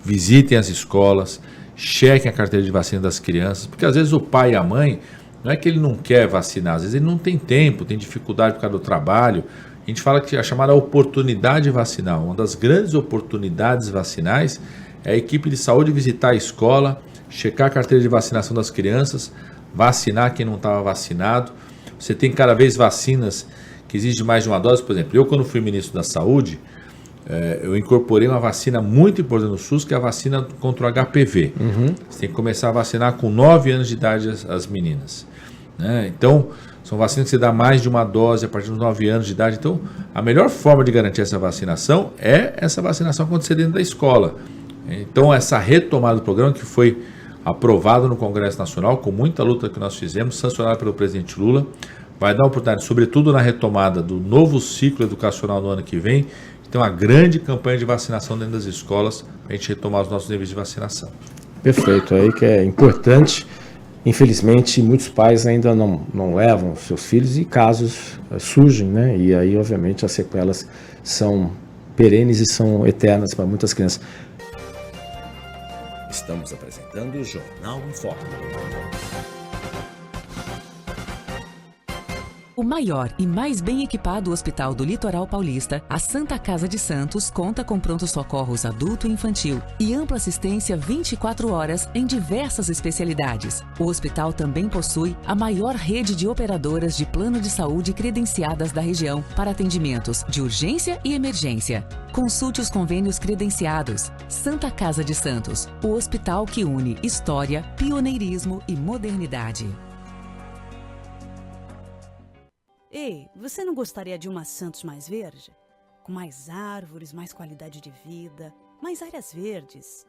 visitem as escolas, chequem a carteira de vacina das crianças, porque às vezes o pai e a mãe, não é que ele não quer vacinar, às vezes ele não tem tempo, tem dificuldade por causa do trabalho. A gente fala que a chamada oportunidade vacinal, uma das grandes oportunidades vacinais é a equipe de saúde visitar a escola, checar a carteira de vacinação das crianças, vacinar quem não estava vacinado. Você tem cada vez vacinas que exigem mais de uma dose. Por exemplo, eu quando fui ministro da Saúde, eu incorporei uma vacina muito importante no SUS, que é a vacina contra o HPV. Você tem que começar a vacinar com 9 anos de idade as meninas, né? Então, são vacinas que você dá mais de uma dose a partir dos 9 anos de idade. Então, a melhor forma de garantir essa vacinação é essa vacinação acontecer dentro da escola. Então, essa retomada do programa que foi aprovado no Congresso Nacional, com muita luta que nós fizemos, sancionado pelo presidente Lula, vai dar oportunidade, sobretudo na retomada do novo ciclo educacional no ano que vem, de ter uma grande campanha de vacinação dentro das escolas, para a gente retomar os nossos níveis de vacinação. Perfeito, aí que é importante. Infelizmente, muitos pais ainda não levam seus filhos e casos surgem, né? E aí, obviamente, as sequelas são perenes e são eternas para muitas crianças. Estamos apresentando o Jornal em Foco. O maior e mais bem equipado hospital do Litoral Paulista, a Santa Casa de Santos conta com pronto-socorros adulto e infantil e ampla assistência 24 horas em diversas especialidades. O hospital também possui a maior rede de operadoras de plano de saúde credenciadas da região para atendimentos de urgência e emergência. Consulte os convênios credenciados. Santa Casa de Santos, o hospital que une história, pioneirismo e modernidade. Ei, você não gostaria de uma Santos mais verde? Com mais árvores, mais qualidade de vida, mais áreas verdes?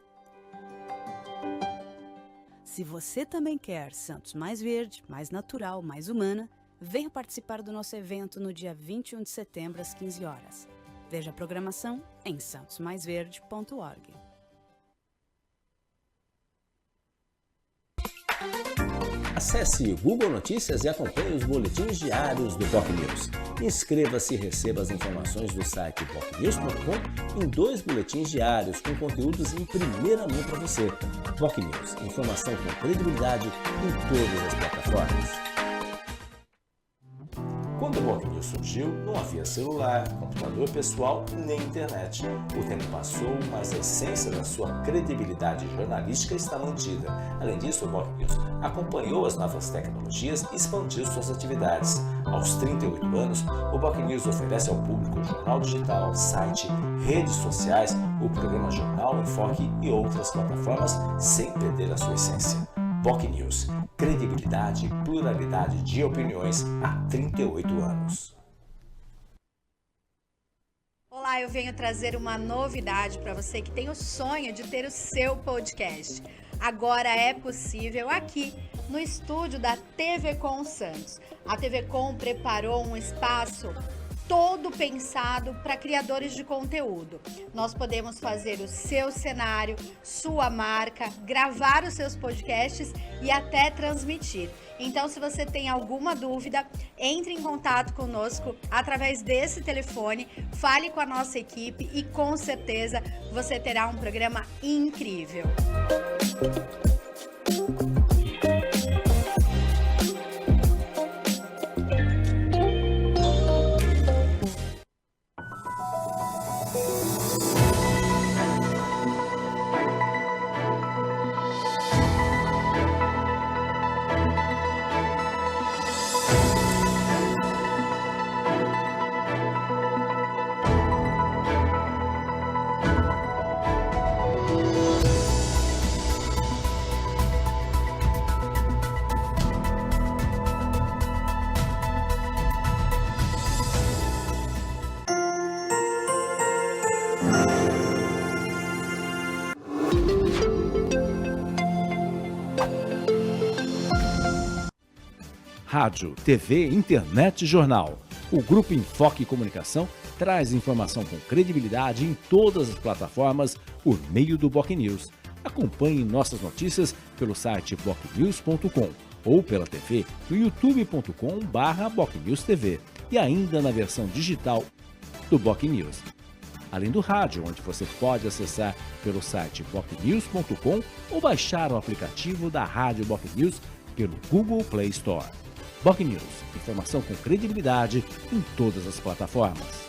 Se você também quer Santos mais verde, mais natural, mais humana, venha participar do nosso evento no dia 21 de setembro, às 15 horas. Veja a programação em santosmaisverde.org. Acesse Google Notícias e acompanhe os boletins diários do BocNews. Inscreva-se e receba as informações do site bocnews.com em 2 boletins diários com conteúdos em primeira mão para você. BocNews, informação com credibilidade em todas as plataformas. Quando o BocNews surgiu, não havia celular, computador pessoal nem internet. O tempo passou, mas a essência da sua credibilidade jornalística está mantida. Além disso, o BocNews acompanhou as novas tecnologias e expandiu suas atividades. Aos 38 anos, o BocNews oferece ao público jornal digital, site, redes sociais, o programa Jornal em Foque e outras plataformas sem perder a sua essência. BocNews, credibilidade e pluralidade de opiniões há 38 anos. Olá, eu venho trazer uma novidade para você que tem o sonho de ter o seu podcast. Agora é possível aqui no estúdio da TV Com Santos. A TV Com preparou um espaço todo pensado para criadores de conteúdo. Nós podemos fazer o seu cenário, sua marca, gravar os seus podcasts e até transmitir. Então, se você tem alguma dúvida, entre em contato conosco através desse telefone, fale com a nossa equipe e com certeza você terá um programa incrível. Rádio, TV, internet e jornal. O Grupo Enfoque Comunicação traz informação com credibilidade em todas as plataformas por meio do BocNews. Acompanhe nossas notícias pelo site bocnews.com ou pela TV no youtube.com/BocNewsTV e ainda na versão digital do BocNews. Além do rádio, onde você pode acessar pelo site bocnews.com ou baixar o aplicativo da Rádio BocNews pelo Google Play Store. BocNews, informação com credibilidade em todas as plataformas.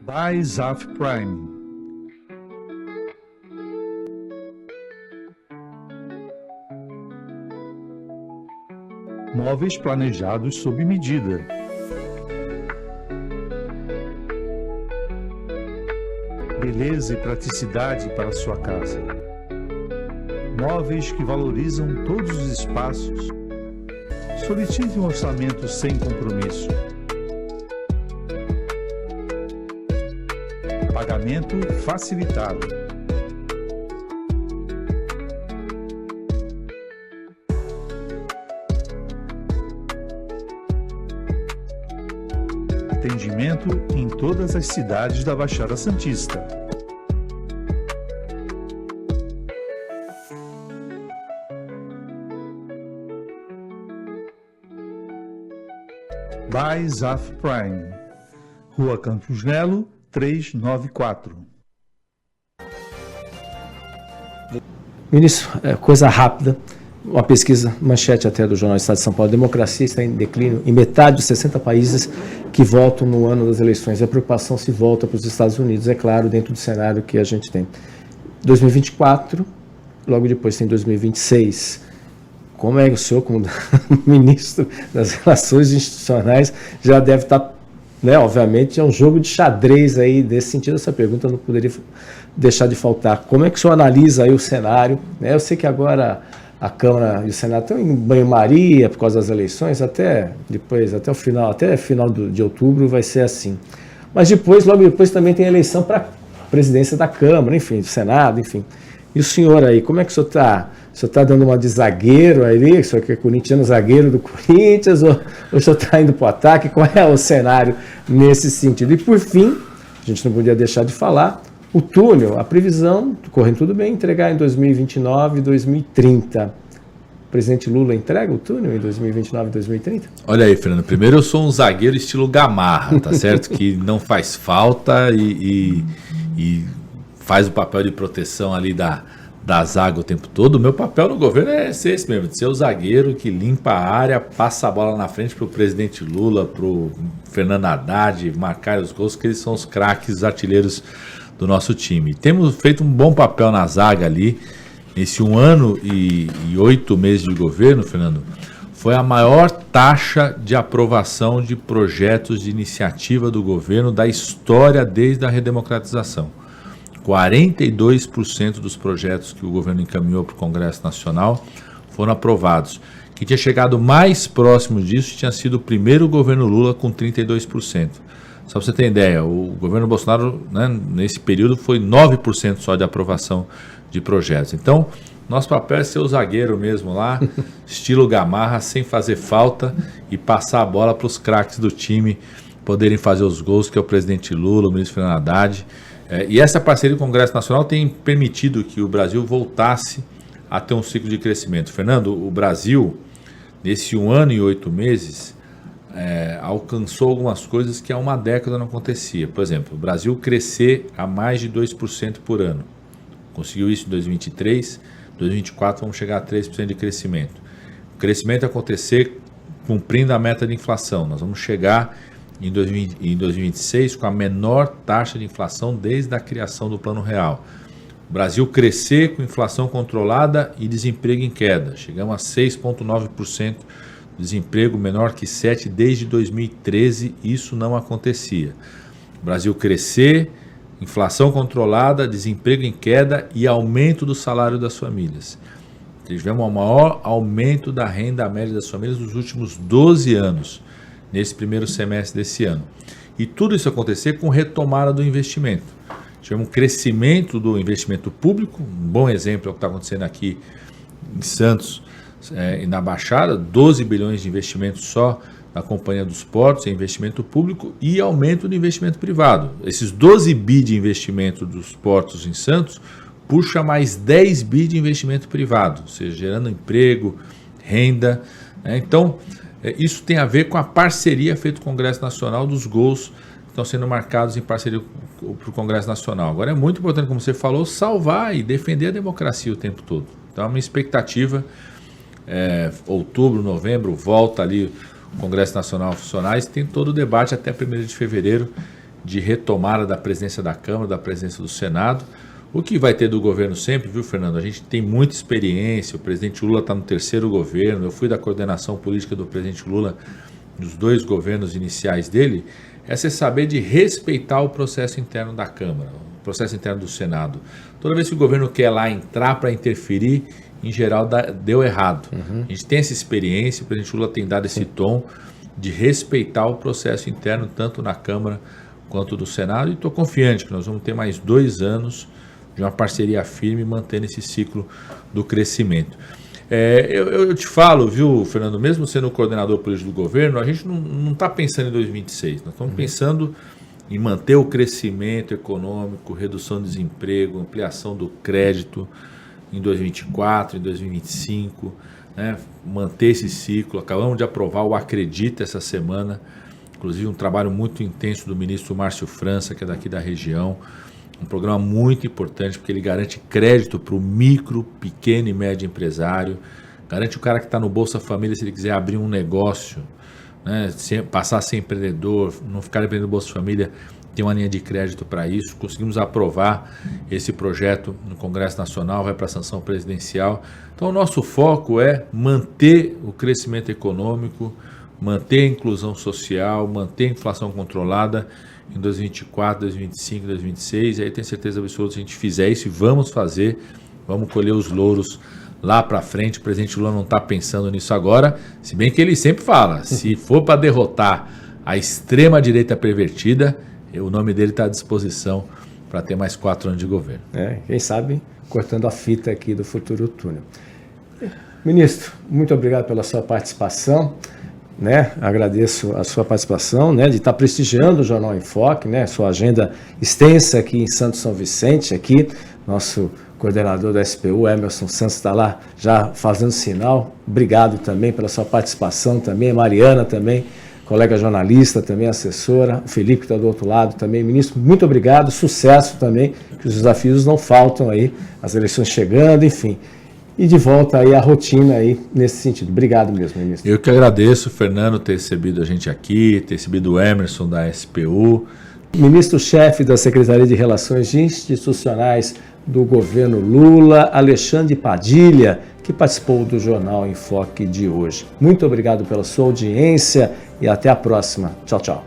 By Zaf Prime. Móveis planejados sob medida. Beleza e praticidade para sua casa. Móveis que valorizam todos os espaços. Solicite um orçamento sem compromisso. Pagamento facilitado. Atendimento em todas as cidades da Baixada Santista. by Zaf Prime, Rua Campos Melo, 394. Ministro, coisa rápida, uma pesquisa, manchete até do Jornal Estado de São Paulo, democracia está em declínio em metade dos 60 países que votam no ano das eleições. A preocupação se volta para os Estados Unidos, é claro, dentro do cenário que a gente tem. 2024, logo depois tem 2026. Como é que o senhor, como ministro das Relações Institucionais, já deve estar, né, obviamente, é um jogo de xadrez aí, nesse sentido, essa pergunta não poderia deixar de faltar. Como é que o senhor analisa aí o cenário? Eu sei que agora a Câmara e o Senado estão em banho-maria por causa das eleições, até o final, de outubro vai ser assim. Mas depois, logo depois, também tem a eleição para a presidência da Câmara, enfim, do Senado, enfim. E o senhor aí, como é que o senhor está? O senhor está dando uma de zagueiro aí, o senhor que é corintiano, zagueiro do Corinthians, ou o senhor está indo para o ataque? Qual é o cenário nesse sentido? E por fim, a gente não podia deixar de falar, o túnel, a previsão, correndo tudo bem, entregar em 2029 e 2030. O presidente Lula entrega o túnel em 2029 e 2030? Olha aí, Fernando, primeiro eu sou um zagueiro estilo Gamarra, tá certo? Que não faz falta e faz o papel de proteção ali da zaga o tempo todo. O meu papel no governo é ser esse mesmo, de ser o zagueiro que limpa a área, passa a bola na frente para o presidente Lula, para o Fernando Haddad, marcar os gols, que eles são os craques artilheiros do nosso time. Temos feito um bom papel na zaga ali. Nesse 1 ano e 8 meses de governo, Fernando, foi a maior taxa de aprovação de projetos de iniciativa do governo da história desde a redemocratização. 42% dos projetos que o governo encaminhou para o Congresso Nacional foram aprovados. Quem tinha chegado mais próximo disso tinha sido o primeiro governo Lula, com 32%. Só para você ter ideia, o governo Bolsonaro, né, nesse período foi 9% só de aprovação de projetos. Então, nosso papel é ser o zagueiro mesmo lá, estilo Gamarra, sem fazer falta e passar a bola para os craques do time poderem fazer os gols, que é o presidente Lula, o ministro Fernando Haddad. E essa parceria com o Congresso Nacional tem permitido que o Brasil voltasse a ter um ciclo de crescimento. Fernando, o Brasil, nesse 1 ano e 8 meses, alcançou algumas coisas que há uma década não acontecia. Por exemplo, o Brasil crescer a mais de 2% por ano. Conseguiu isso em 2023, 2024 vamos chegar a 3% de crescimento. O crescimento acontecer cumprindo a meta de inflação. Nós vamos chegar em 2026 com a menor taxa de inflação desde a criação do Plano Real. O Brasil crescer com inflação controlada e desemprego em queda. Chegamos a 6,9%, desemprego menor que 7% desde 2013, isso não acontecia. O Brasil crescer, inflação controlada, desemprego em queda e aumento do salário das famílias. Tivemos o maior aumento da renda média das famílias nos últimos 12 anos, nesse primeiro semestre desse ano. E tudo isso acontecer com retomada do investimento. Tivemos um crescimento do investimento público, um bom exemplo é o que está acontecendo aqui em Santos e na Baixada, 12 bilhões de investimento só na Companhia dos Portos, em investimento público, e aumento do investimento privado. Esses 12 bi de investimento dos portos em Santos puxa mais 10 bi de investimento privado, ou seja, gerando emprego, renda. Então, isso tem a ver com a parceria feita com o Congresso Nacional dos gols que estão sendo marcados em parceria para o Congresso Nacional. Agora é muito importante, como você falou, salvar e defender a democracia o tempo todo. Então, a minha expectativa, outubro, novembro, volta ali o Congresso Nacional a funcionar, e tem todo o debate até 1º de fevereiro de retomada da presidência da Câmara, da presidência do Senado. O que vai ter do governo sempre, viu, Fernando? A gente tem muita experiência, o presidente Lula está no 3º governo, eu fui da coordenação política do presidente Lula nos 2 governos iniciais dele, é você saber de respeitar o processo interno da Câmara, o processo interno do Senado. Toda vez que o governo quer lá entrar para interferir, em geral deu errado. A gente tem essa experiência, o presidente Lula tem dado esse tom de respeitar o processo interno, tanto na Câmara quanto do Senado, e estou confiante que nós vamos ter mais 2 anos de uma parceria firme, mantendo esse ciclo do crescimento. Eu te falo, viu, Fernando, mesmo sendo o coordenador político do governo, a gente não está pensando em 2026, nós estamos pensando em manter o crescimento econômico, redução do desemprego, ampliação do crédito em 2024, em 2025, né, manter esse ciclo. Acabamos de aprovar o Acredita essa semana, inclusive um trabalho muito intenso do ministro Márcio França, que é daqui da região, um programa muito importante, porque ele garante crédito para o micro, pequeno e médio empresário, garante o cara que está no Bolsa Família, se ele quiser abrir um negócio, né, passar a ser empreendedor, não ficar dependendo do Bolsa Família, tem uma linha de crédito para isso. Conseguimos aprovar esse projeto no Congresso Nacional, vai para a sanção presidencial. Então o nosso foco é manter o crescimento econômico, manter a inclusão social, manter a inflação controlada em 2024, 2025, 2026. E aí tenho certeza absoluta, se a gente fizer isso, e vamos fazer, vamos colher os louros lá para frente. O presidente Lula não está pensando nisso agora, se bem que ele sempre fala, se for para derrotar a extrema-direita pervertida, o nome dele está à disposição para ter mais 4 anos de governo. Quem sabe, cortando a fita aqui do futuro túnel. Ministro, muito obrigado pela sua participação. Agradeço a sua participação, de estar prestigiando o Jornal em Foque, sua agenda extensa aqui em Santo São Vicente, aqui, nosso coordenador da SPU, Emerson Santos, está lá já fazendo sinal. Obrigado também pela sua participação, também a Mariana também, colega jornalista, também assessora, o Felipe que está do outro lado também. Ministro, muito obrigado, sucesso também, que os desafios não faltam aí, as eleições chegando, enfim. E de volta aí à rotina aí nesse sentido. Obrigado mesmo, ministro. Eu que agradeço, Fernando, ter recebido a gente aqui, ter recebido o Emerson da SPU. Ministro-chefe da Secretaria de Relações Institucionais do governo Lula, Alexandre Padilha, que participou do Jornal em Foque de hoje. Muito obrigado pela sua audiência e até a próxima. Tchau, tchau.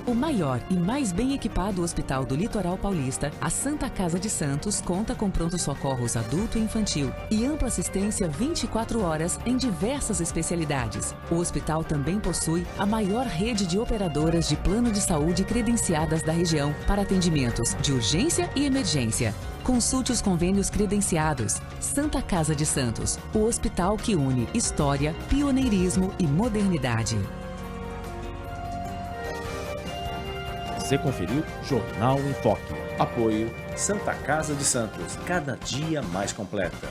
O maior e mais bem equipado hospital do Litoral Paulista, a Santa Casa de Santos, conta com pronto-socorros adulto e infantil e ampla assistência 24 horas em diversas especialidades. O hospital também possui a maior rede de operadoras de plano de saúde credenciadas da região para atendimentos de urgência e emergência. Consulte os convênios credenciados. Santa Casa de Santos, o hospital que une história, pioneirismo e modernidade. Você conferiu Jornal em Foque. Apoio Santa Casa de Santos, cada dia mais completa.